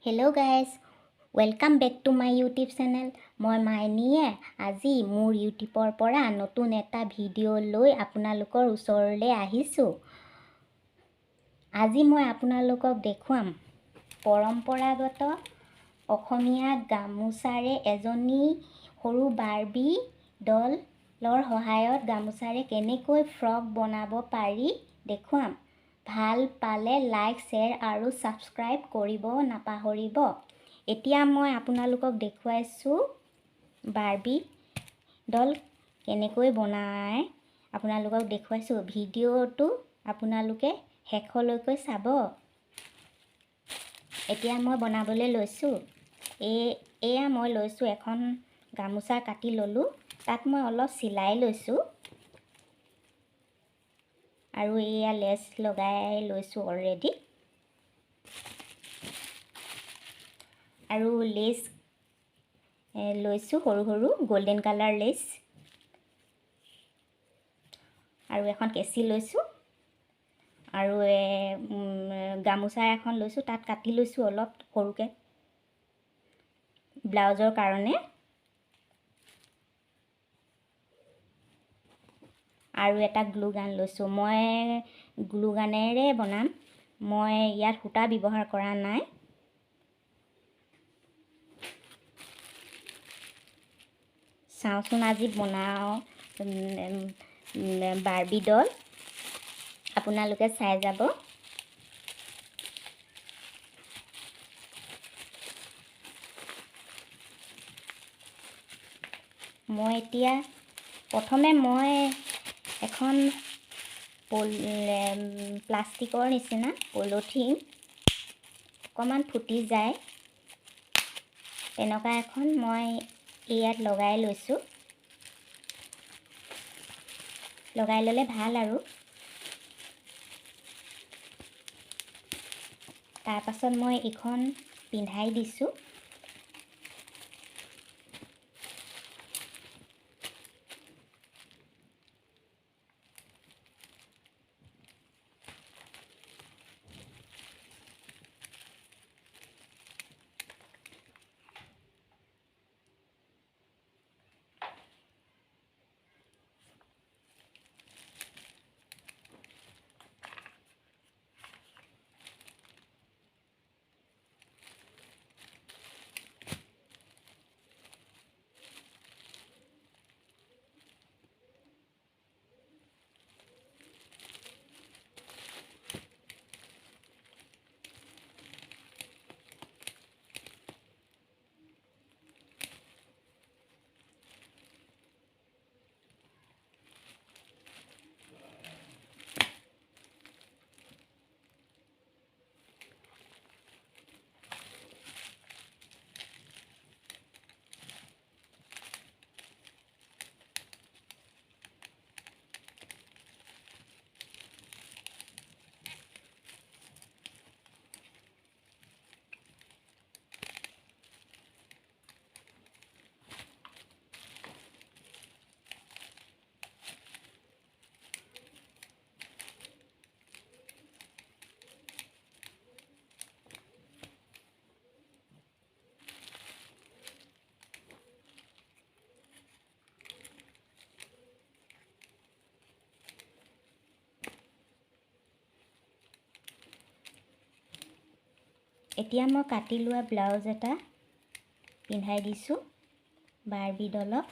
Hello guys, welcome back to my YouTube channel. মই মাইনীয়ে আজি মোৰ YouTubeৰ পৰা নতুন এটা ভিডিঅ' লৈ আপোনালোকৰ ওচৰলৈ আহিছোঁ। আজি মই আপোনালোকক দেখুৱাম পৰম্পৰাগত অসমীয়া গামোচাৰে এজনী সৰু বাৰ্বি ডলৰ সহায়ত গামোচাৰে কেনেকৈ ফ্ৰক বনাব পাৰি দেখুৱাম। ভাল পালে লাইক শ্বেয়াৰ আৰু ছাবস্ক্ৰাইব কৰিব নাপাহৰিব। এতিয়া মই আপোনালোকক দেখুৱাইছোঁ বাৰ্বি ডল কেনেকৈ বনাই আপোনালোকক দেখুৱাইছোঁ। ভিডিঅ'টো আপোনালোকে শেষলৈকে চাব। এতিয়া মই বনাবলৈ লৈছোঁ। এয়া মই লৈছোঁ এখন গামোচা কাটি ল'লোঁ, তাত মই অলপ চিলাই লৈছোঁ আৰু এয়া লেছ লগাই লৈছোঁ অলৰেডি। আৰু লেছ লৈছোঁ সৰু সৰু গোল্ডেন কালাৰ লেছ, আৰু এখন কেঁচি লৈছোঁ আৰু গামোচা এখন লৈছোঁ, তাত কাটি লৈছোঁ অলপ সৰুকৈ ব্লাউজৰ কাৰণে। আৰু এটা গ্লু গান লৈছোঁ। মই গ্লু গানেৰে বনাম, মই ইয়াত সূতা ব্যৱহাৰ কৰা নাই। চাওঁচোন আজি বনাওঁ বাৰ্বি ডল, আপোনালোকে চাই যাব। মই এতিয়া প্ৰথমে মই এখন প্লাষ্টিকৰ নিচিনা পলিথিন অকণমান ফুটি যায় তেনেকুৱা এখন মই ইয়াত লগাই লৈছোঁ। লগাই ল'লে ভাল আৰু তাৰপাছত মই এইখন পিন্ধাই দিছোঁ। এতিয়া মই কাটি লোৱা ব্লাউজ এটা পিন্ধাই দিছোঁ বাৰ্বি ডলক।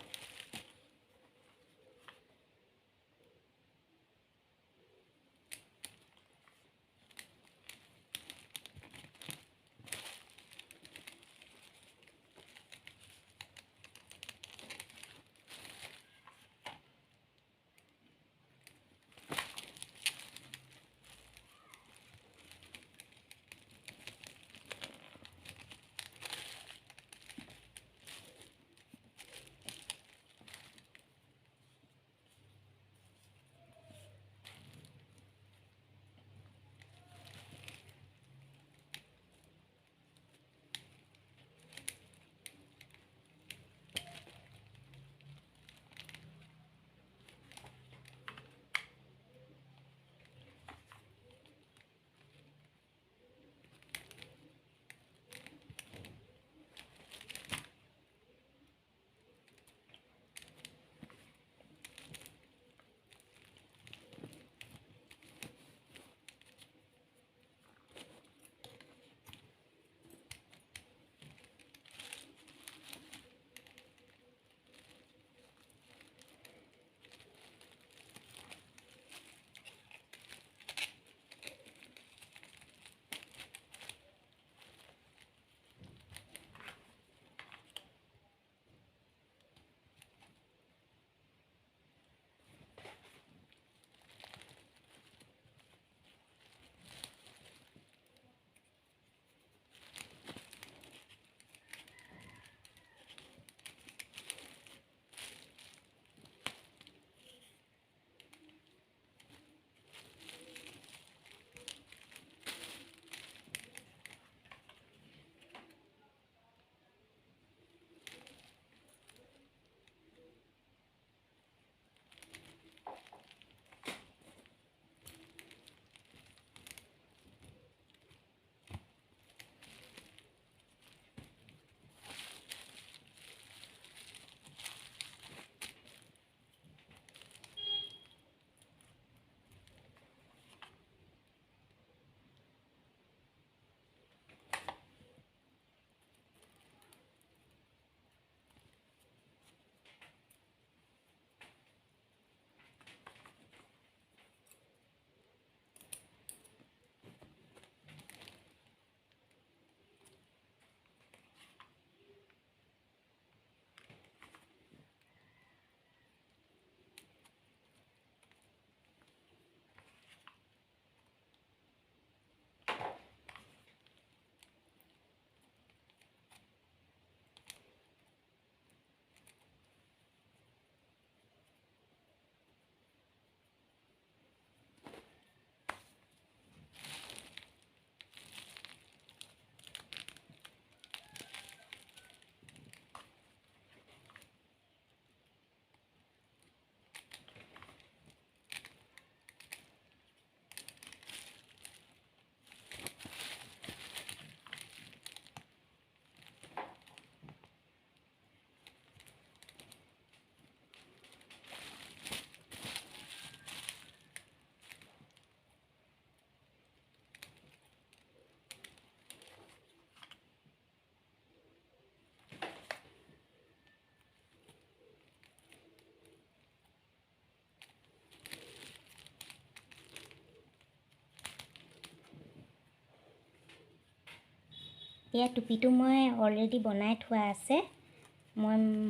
এয়া টুপিটো মই অলৰেডি বনাই থোৱা আছে।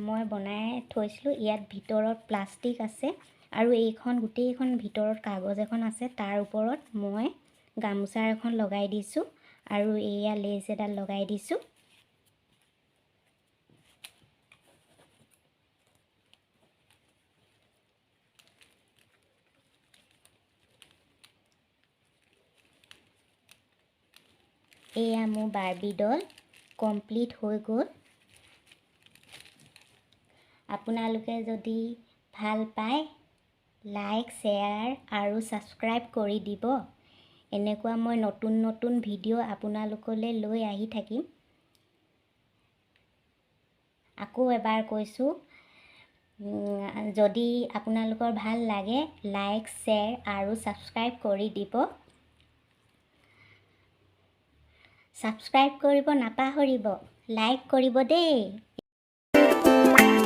মই বনাই থৈছিলোঁ। ইয়াত ভিতৰত প্লাষ্টিক আছে আৰু গোটেইখন ভিতৰত কাগজ এখন আছে। তাৰ ওপৰত মই গামোচা এখন লগাই দিছোঁ আৰু এয়া লেচ এডাল লগাই দিছোঁ। এয়া মোৰ বাৰ্বি ডল কমপ্লিট হৈ গ'ল। আপোনালোকে যদি ভাল পায় লাইক, শ্বেয়াৰ আৰু ছাবস্ক্ৰাইব কৰি দিব। এনেকুৱা মই নতুন ভিডিঅ' আপোনালোকলৈ লৈ আহি থাকিম। আকৌ এবাৰ কৈছোঁ, যদি আপোনালোকৰ ভাল লাগে লাইক, শ্বেয়াৰ আৰু ছাবস্ক্ৰাইব কৰি দিব। ছাবস্ক্ৰাইব কৰিব নাপাহৰিব, লাইক কৰিব দেই।